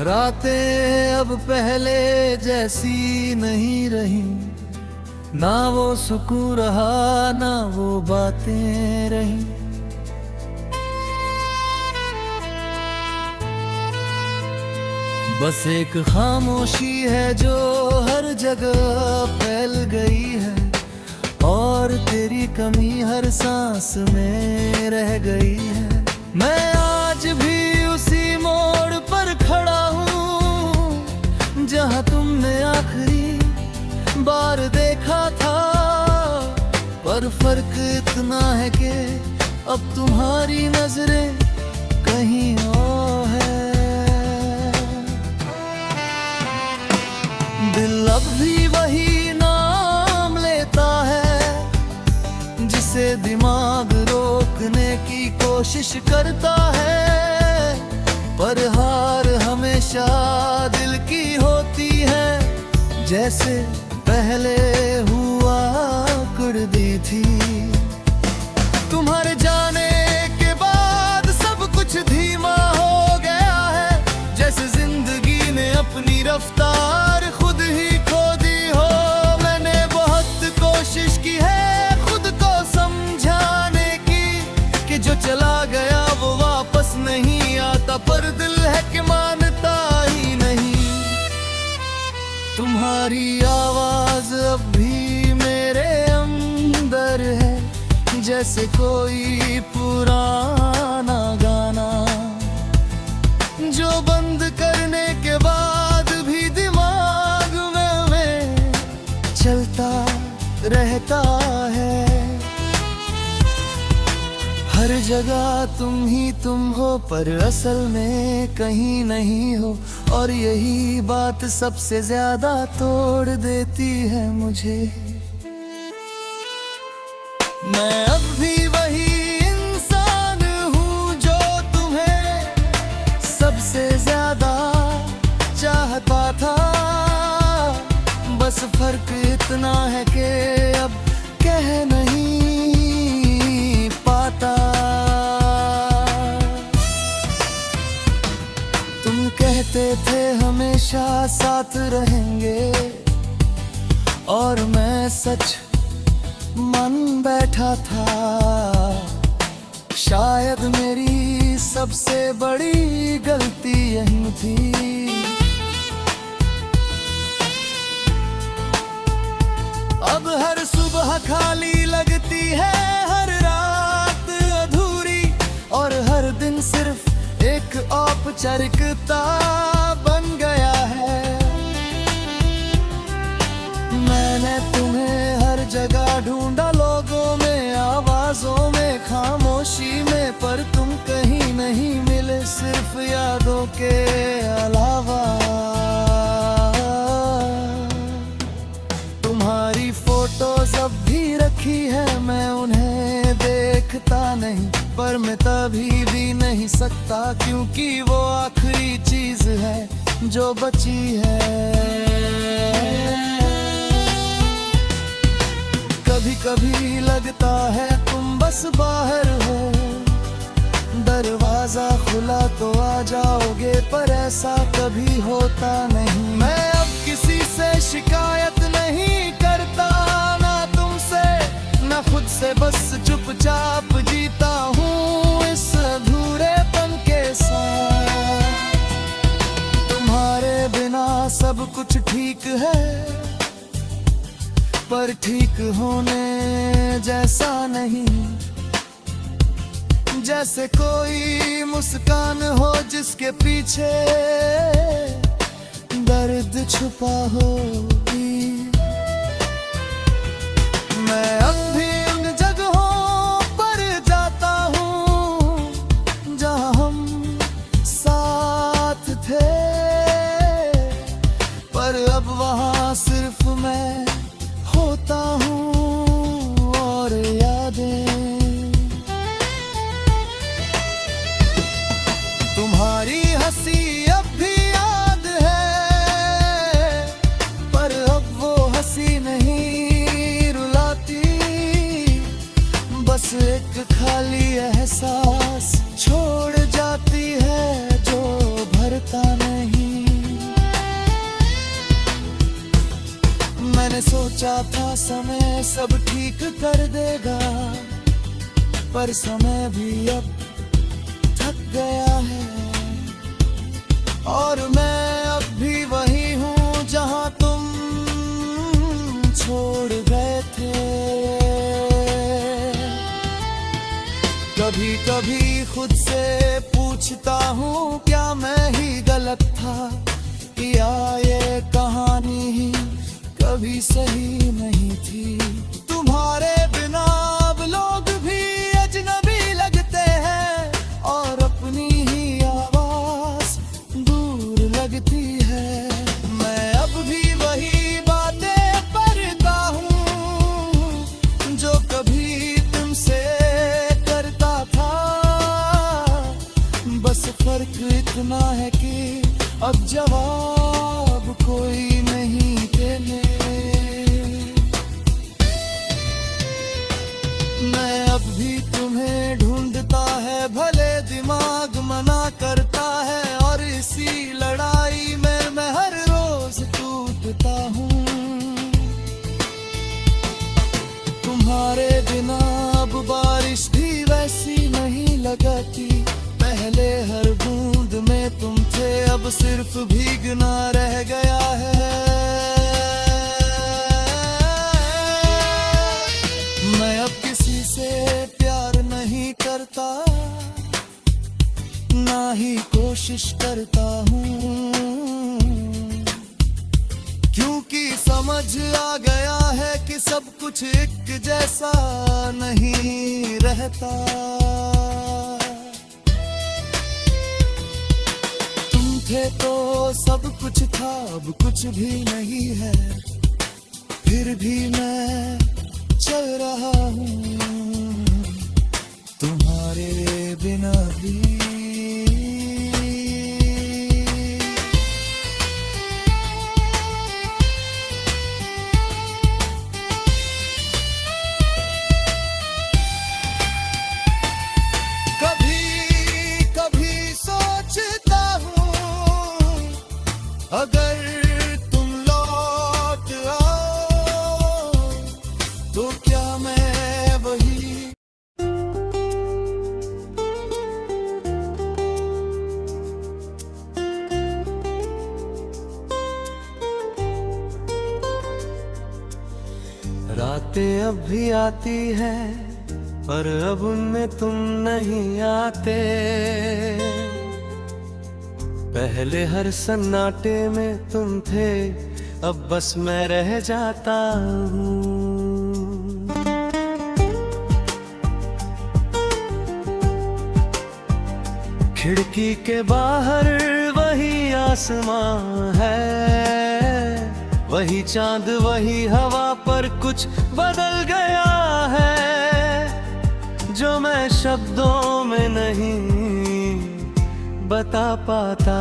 रातें अब पहले जैसी नहीं रही, ना वो सुकून रहा ना वो बातें रही। बस एक खामोशी है जो हर जगह फैल गई है, और तेरी कमी हर सांस में रह गई है। मैं आज भी उसी मोड़ पर खड़ा हूँ जहाँ तुमने आखिरी बार देखा था, पर फर्क इतना है कि अब तुम्हारी नजरें कहीं और है। दिल अब भी वही नाम लेता है जिसे दिमाग रोकने की कोशिश करता है, पर हार हमेशा दिल की होती है, जैसे पहले हुआ करती थी। तुम्हारे जाने के बाद सब कुछ धीमा हो गया है, जैसे जिंदगी ने अपनी रफ्तार खुद ही खो दी हो। मैंने बहुत कोशिश की है खुद को समझाने की कि जो चला गया वो वापस नहीं आता, पर दिल है कि मानता ही नहीं। तुम्हारी आवाज अब भी मेरे अंदर है, जैसे कोई पुराना गाना जो बंद करने के बाद भी दिमाग में चलता रहता है। हर जगह तुम ही तुम हो, पर असल में कहीं नहीं हो, और यही बात सबसे ज्यादा तोड़ देती है मुझे। मैं अब भी वही इंसान हूँ जो तुम्हें सबसे ज्यादा चाहता था, बस फर्क इतना है कि अब कह नहीं पाता। तुम कहते थे हमेशा साथ रहेंगे, और मैं सच मन बैठा था। शायद मेरी सबसे बड़ी गलती यही थी। अब हर सुबह खाली लगती है, हर रात अधूरी, और हर दिन सिर्फ एक औपचारिकता बन गया है। मैंने तुम्हें हर जगह ढूंढा, लोगों में, आवाजों में, खामोशी में, पर तुम कहीं नहीं मिले, सिर्फ यादों के अलावा। तुम्हारी फोटोज अब भी रखी है, मैं उन्हें देखता नहीं, पर मैं तभी भी नहीं सकता, क्योंकि वो आखिरी चीज है जो बची है। कभी कभी लगता है तुम बस बाहर हो, दरवाजा खुला तो आ जाओगे, पर ऐसा कभी होता नहीं। मैं अब किसी से शिकायत नहीं करता, ना तुमसे ना खुद से, बस चुपचाप जीता हूँ इस अधूरेपन के साथ। तुम्हारे बिना सब कुछ ठीक है, पर ठीक होने जैसा नहीं, जैसे कोई मुस्कान हो जिसके पीछे दर्द छुपा हो। मैं अब भी उन जगहों पर जाता हूँ जहाँ हम साथ थे, पर अब वहाँ सिर्फ मैं होता हूँ और यादें। तुम्हारी हंसी अब भी याद है, पर अब वो हंसी नहीं रुलाती, बस एक खाली एहसास छोड़ जाती है जो भरता नहीं। सोचा था समय सब ठीक कर देगा, पर समय भी अब थक गया है। और मैं अब भी वही हूँ जहाँ तुम छोड़ गए थे। कभी कभी खुद से पूछता हूँ, क्या मैं ही गलत था, या ये कहानी ही कभी सही नहीं थी। तुम्हारे बिना अब लोग भी अजनबी लगते हैं, और अपनी ही आवाज दूर लगती है। मैं अब भी वही बातें करता हूँ जो कभी तुमसे करता था। बस फर्क इतना है कि अब जवाब कोई नहीं देने। मैं अब भी तुम्हें ढूंढता है, भले दिमाग मना करता है, और इसी लड़ाई में मैं हर रोज टूटता हूँ। तुम्हारे बिना अब बारिश भी वैसी नहीं लगती, पहले हर बूंद में तुम थे, अब सिर्फ भीगना रह गया है। मैं अब किसी से प्यार नहीं करता, ना ही कोशिश करता हूँ, क्योंकि समझ आ गया है कि सब कुछ एक जैसा नहीं रहता। थे तो सब कुछ था, अब कुछ भी नहीं है, फिर भी मैं चल रहा हूँ तुम्हारे बिना भी। अगर तुम लौट आओ तो क्या मैं वही। रातें अब भी आती हैं, पर अब उनमें तुम नहीं आते। पहले हर सन्नाटे में तुम थे, अब बस मैं रह जाता हूँ। खिड़की के बाहर वही आसमां है, वही चांद वही हवा, पर कुछ बदल गया है जो मैं शब्दों में नहीं बता पाता।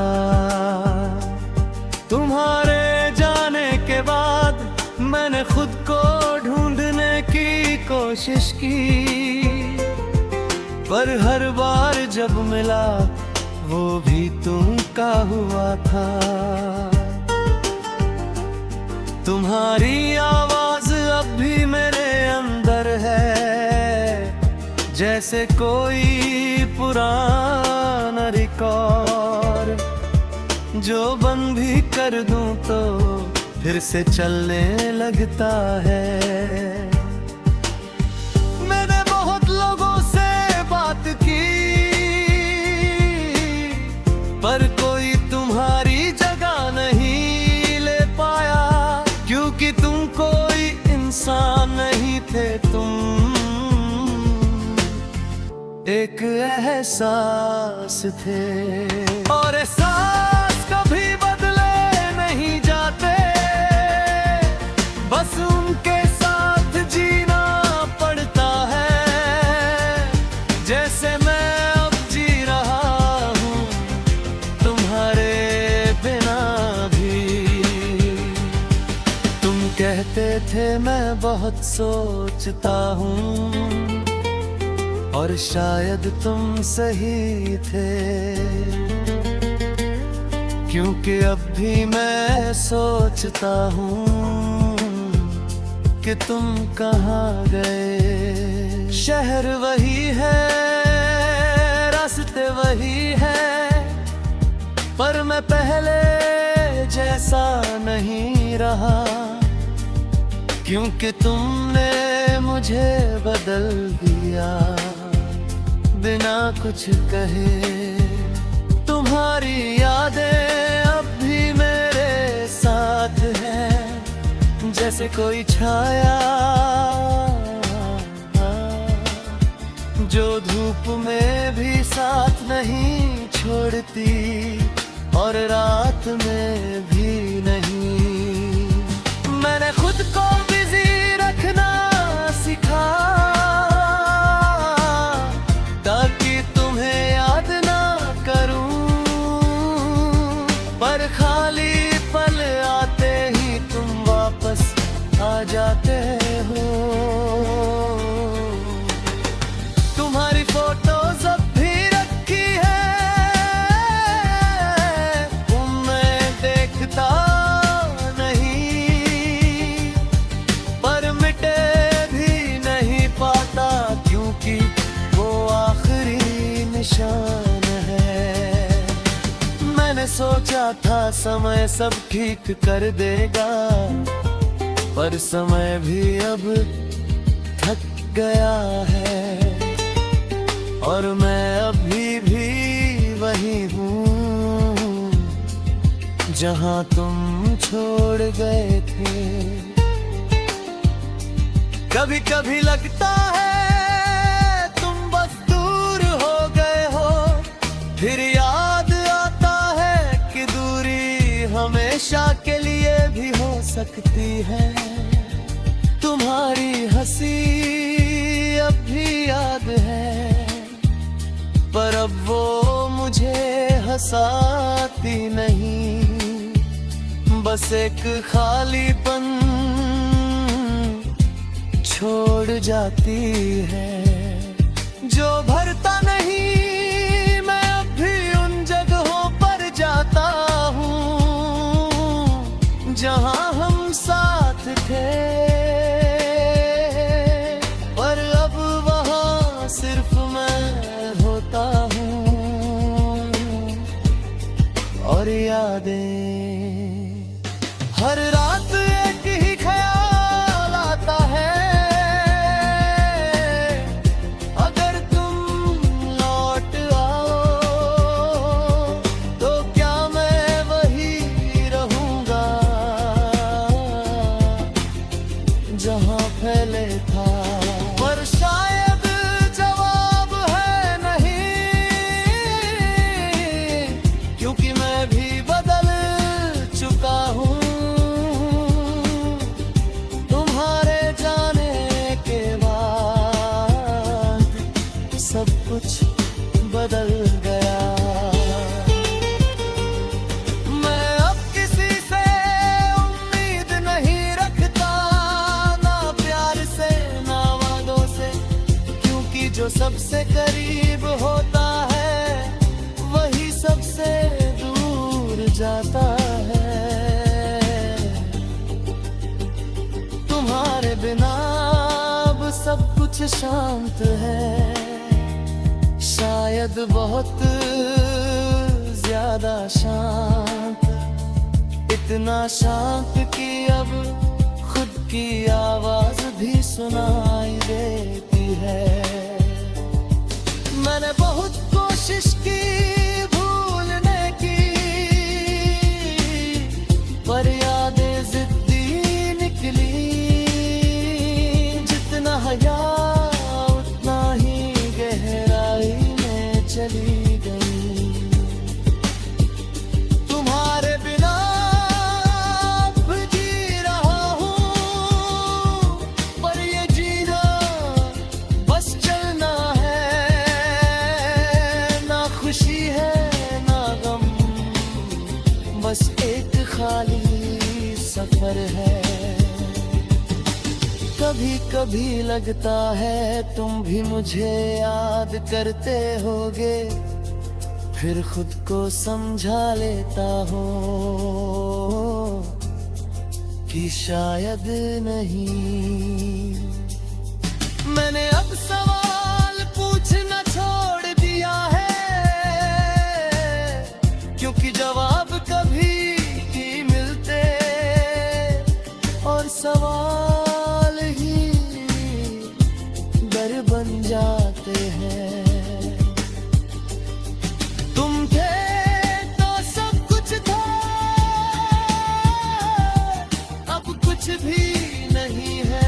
तुम्हारे जाने के बाद मैंने खुद को ढूंढने की कोशिश की, पर हर बार जब मिला वो भी तुम का हुआ था। तुम्हारी आवाज अब भी मेरे अंदर है, जैसे कोई पुराना रिकॉर्ड जो बंद भी कर दूं तो फिर से चलने लगता है। मैंने बहुत लोगों से बात की, पर कोई तुम्हारी जगह नहीं ले पाया, क्योंकि तुम कोई इंसान नहीं थे, तुम एक एहसास थे। और एहसास कभी बदले नहीं जाते, बस उनके साथ जीना पड़ता है, जैसे मैं अब जी रहा हूँ तुम्हारे बिना भी। तुम कहते थे मैं बहुत सोचता हूँ, और शायद तुम सही थे, क्योंकि अब भी मैं सोचता हूँ कि तुम कहाँ गए। शहर वही है, रास्ते वही है, पर मैं पहले जैसा नहीं रहा, क्योंकि तुमने मुझे बदल दिया बिना कुछ कहे। तुम्हारी यादें अब भी मेरे साथ हैं, जैसे कोई छाया जो धूप में भी साथ नहीं छोड़ती और रात में भी नहीं। मैंने खुद को बिजी रखना सिखा ताकि तुम्हें याद ना करूं, पर खाली पल आते ही तुम वापस आ जाते हो। तुम्हारी फोटोज अब भी रखी है, मैं देखता नहीं, पर मिटे भी नहीं पाता, क्योंकि वो आखिरी निशान है। मैंने सोचा था समय सब ठीक कर देगा, पर समय भी अब थक गया है, और मैं अभी भी वही हूँ जहाँ तुम छोड़ गए थे। कभी कभी लगता है तुम बस दूर हो गए हो, फिर याद आता है कि दूरी हमेशा के लिए भी हो सकती है। तुम्हारी हंसी अब भी याद है, पर अब वो मुझे हंसाती नहीं, बस एक खालीपन छोड़ जाती है जो भरता नहीं। मैं अब भी उन जगहों पर जाता हूँ जहाँ हम साथ थे, पर अब वहाँ सिर्फ मैं होता हूँ और यादें। हर रात एक ही ख्याल आता है, अगर तुम लौट आओ तो क्या मैं वही रहूंगा जहां पहले था। पर शायद जवाब है नहीं, क्योंकि मैं भी बदल चुका हूँ। तुम्हारे जाने के बाद सब कुछ बदल गया। मैं अब किसी से उम्मीद नहीं रखता, ना प्यार से ना वादों से, क्योंकि जो सबसे करीब होता है वही सबसे दूर जाता है। तुम्हारे बिना अब सब कुछ शांत है, शायद बहुत ज्यादा शांत, इतना शांत कि अब खुद की आवाज भी सुनाई देती है। मैंने बहुत कोशिश की भूलने की, पर यादें जिद्दी निकली। जितना हया उतना ही गहराई में चली गई। तुम्हारे बिना अब जी रहा हूँ, पर ये जीना बस चलना है, ना खुशी है ना गम, बस एक खाली सफर है। कभी कभी लगता है तुम भी मुझे याद करते होगे, फिर खुद को समझा लेता हूँ कि शायद नहीं। मैंने अब सवाल पूछना छोड़ दिया है, क्योंकि जवाब कभी नहीं मिलते और सवाल ही डर बन जाते हैं। तुम थे तो सब कुछ था, अब कुछ भी नहीं है।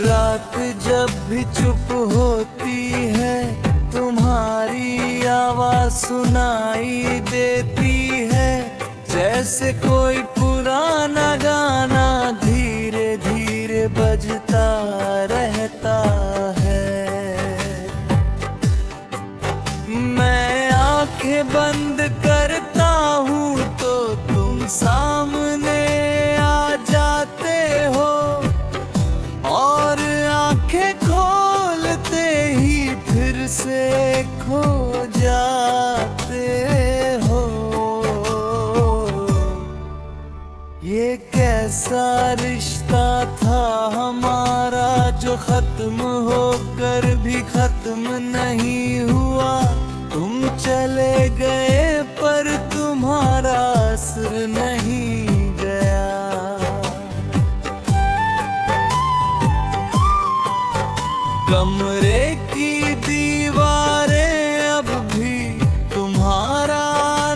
रात जब भी चुप होती है, तुम्हारी आवाज सुनाई देती है, जैसे कोई पुराना गाना धीरे धीरे बजता रहता है। मैं आंखें बंद करता हूँ तो तुम सामने आ जाते हो, और आंखें खोलते ही फिर से खो जाते हो। ये कैसा रिश्ता था हमारा जो खत्म होकर भी खत्म नहीं हुआ। तुम चले गए पर तुम्हारा असर नहीं गया। कमरे की दीवारें अब भी तुम्हारा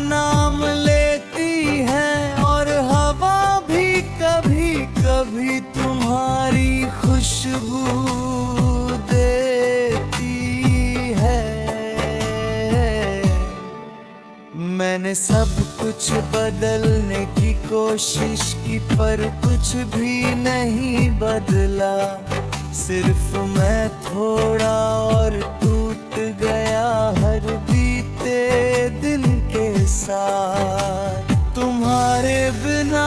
नाम लेती हैं, और हवा भी कभी कभी तुम्हारी खुशबू देती है। मैंने सब कुछ बदलने की कोशिश की पर कुछ भी नहीं बदला। सिर्फ मैं थोड़ा और टूट गया हर बीते दिन के साथ। तुम्हारे बिना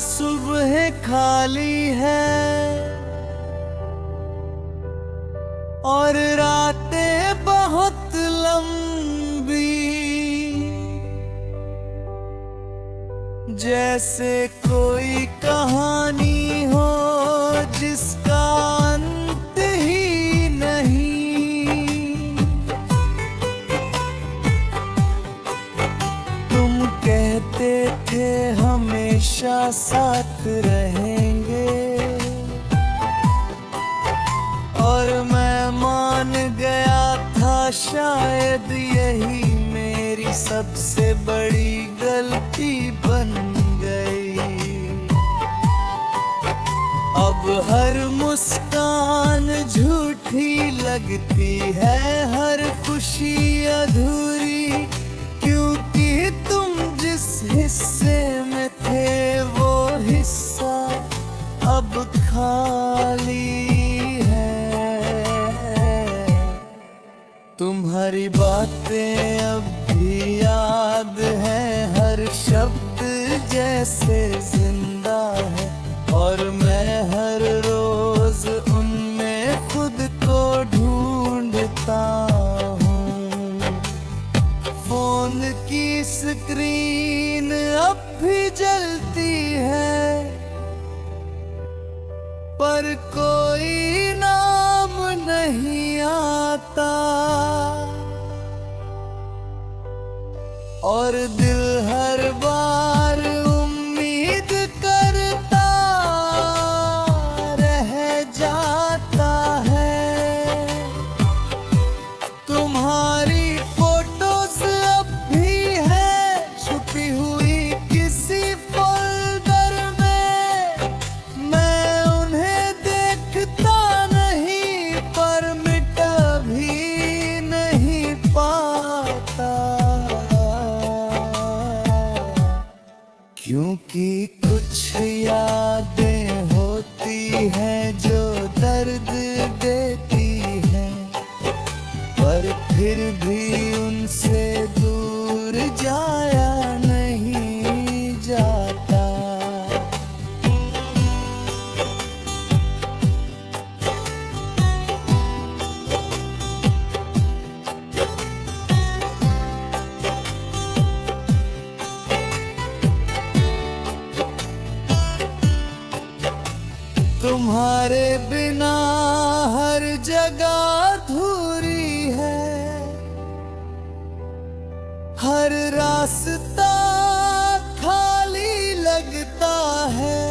सुबह खाली है और रातें बहुत लंबी, जैसे कोई कहानी हो जिसका अंत ही नहीं। तुम कहते थे हमेशा साथ रहेंगे, और मैं मान गया था शायद यही मेरी सबसे बड़ी गलती बन गई। अब हर मुस्कान झूठी लगती है, हर खुशी अधूरी, क्योंकि तुम जिस हिस्से में थे वो हिस्सा अब खाली है। तुम्हारी बातें अब भी याद है, हर शब्द जैसे जिंदा है, और मैं हर रोज उनमें खुद को ढूंढता हूँ। फोन की स्क्रीन अब भी जलती है, पर कोई नाम नहीं आता, और दिल हर बार उम्मीद करता रह जाता है। तुम्हारी फोटोज अब भी है छुपी हुई किसी फोल्डर में। मैं उन्हें देखता नहीं पर मिटा भी नहीं पाता, क्योंकि कुछ यादें होती हैं जो दर्द देती हैं, पर फिर भी उनसे तुम्हारे बिना हर जगह अधूरी है, हर रास्ता खाली लगता है,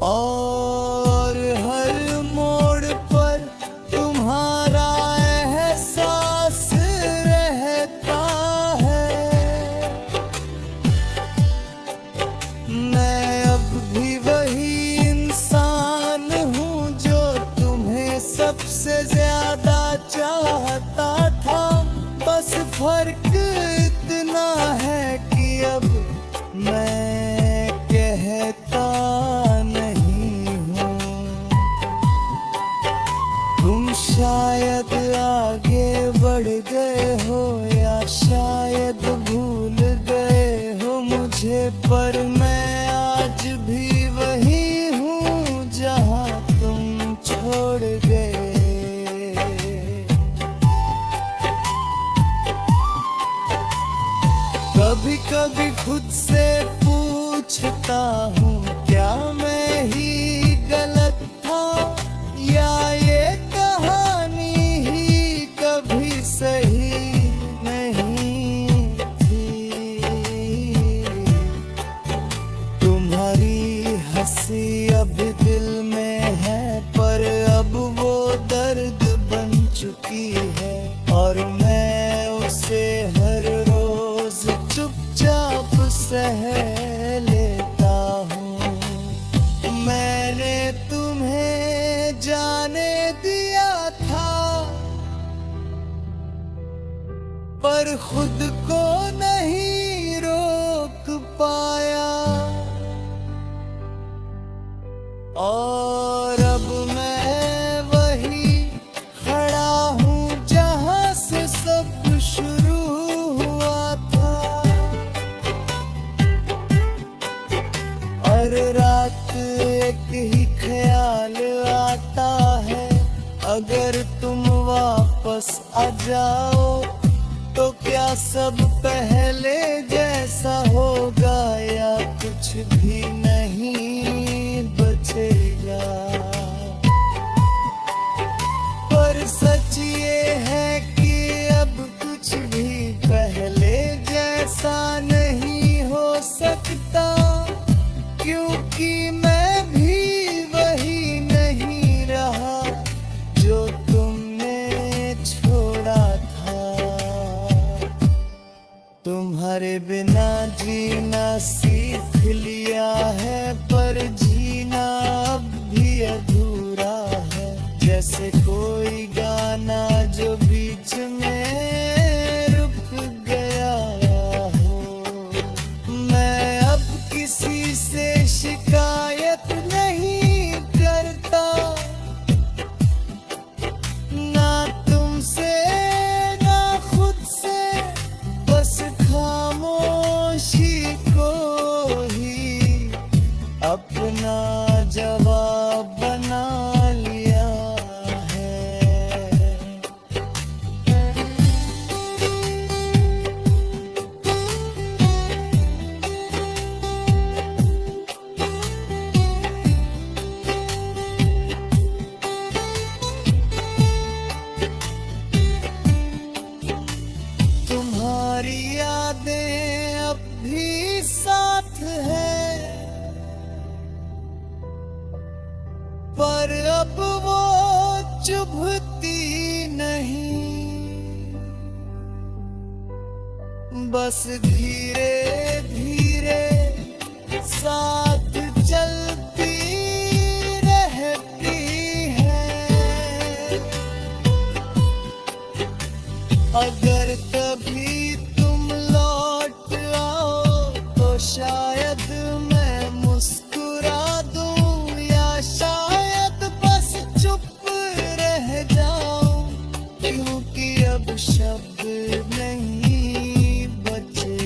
और हर मोड़ पर तुम्हारा एहसास रहता है। मैं अब भी वही इंसान हूँ जो तुम्हें सबसे ज्यादा चाहता था। बस फर्क इतना है कि अब मैं कहता नहीं हूँ। तुम शायद आगे बढ़ गए हो या शायद भूल गए हो मुझे, पर मैं आज भी वही हूँ जहाँ तुम छोड़ गए। कभी कभी खुद से पूछता हूँ, क्या मैं ही गलत था या ये कहानी ही कभी सही नहीं थी। तुम्हारी हंसी अब दिल में है, पर अब वो दर्द बन चुकी है, और मैं उसे हर रोज चुपचाप सह लेता हूँ। मैंने तुम्हें जाने दिया था, पर खुद को नहीं रोक पाया, और अब मैं वही खड़ा हूँ जहाँ से सब शुरू हुआ था। हर रात एक ही ख्याल आता है, अगर तुम वापस आ जाओ तो क्या सब पहले जैसा होगा या कुछ भी नहीं बचेगा। पर सच ये है कि अब कुछ भी पहले जैसा नहीं हो सकता, क्योंकि मैं भी वही नहीं रहा जो तुमने छोड़ा था। तुम्हारे बिना जीना सीख लिया है, पर जीना अब भी अधूरा है, जैसे कोई गाना जो बीच में रुक गया हो। मैं अब किसी से शिकायत नहीं करता, ना तुमसे ना खुद से, बस खामोशी को ही अपना जवाब बना लिया है। तुम्हारी यादें अब भी साथ है, पर अब वो चुभती नहीं। बस धीरे धीरे साथ चलती रहती है। अगर कभी तुम लौट आओ तो शायद मैं मुस्कुरा दूं, या शायद बस चुप रह जाऊं, क्योंकि अब शब्द नहीं बचे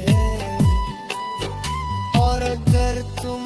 हैं। और अगर तुम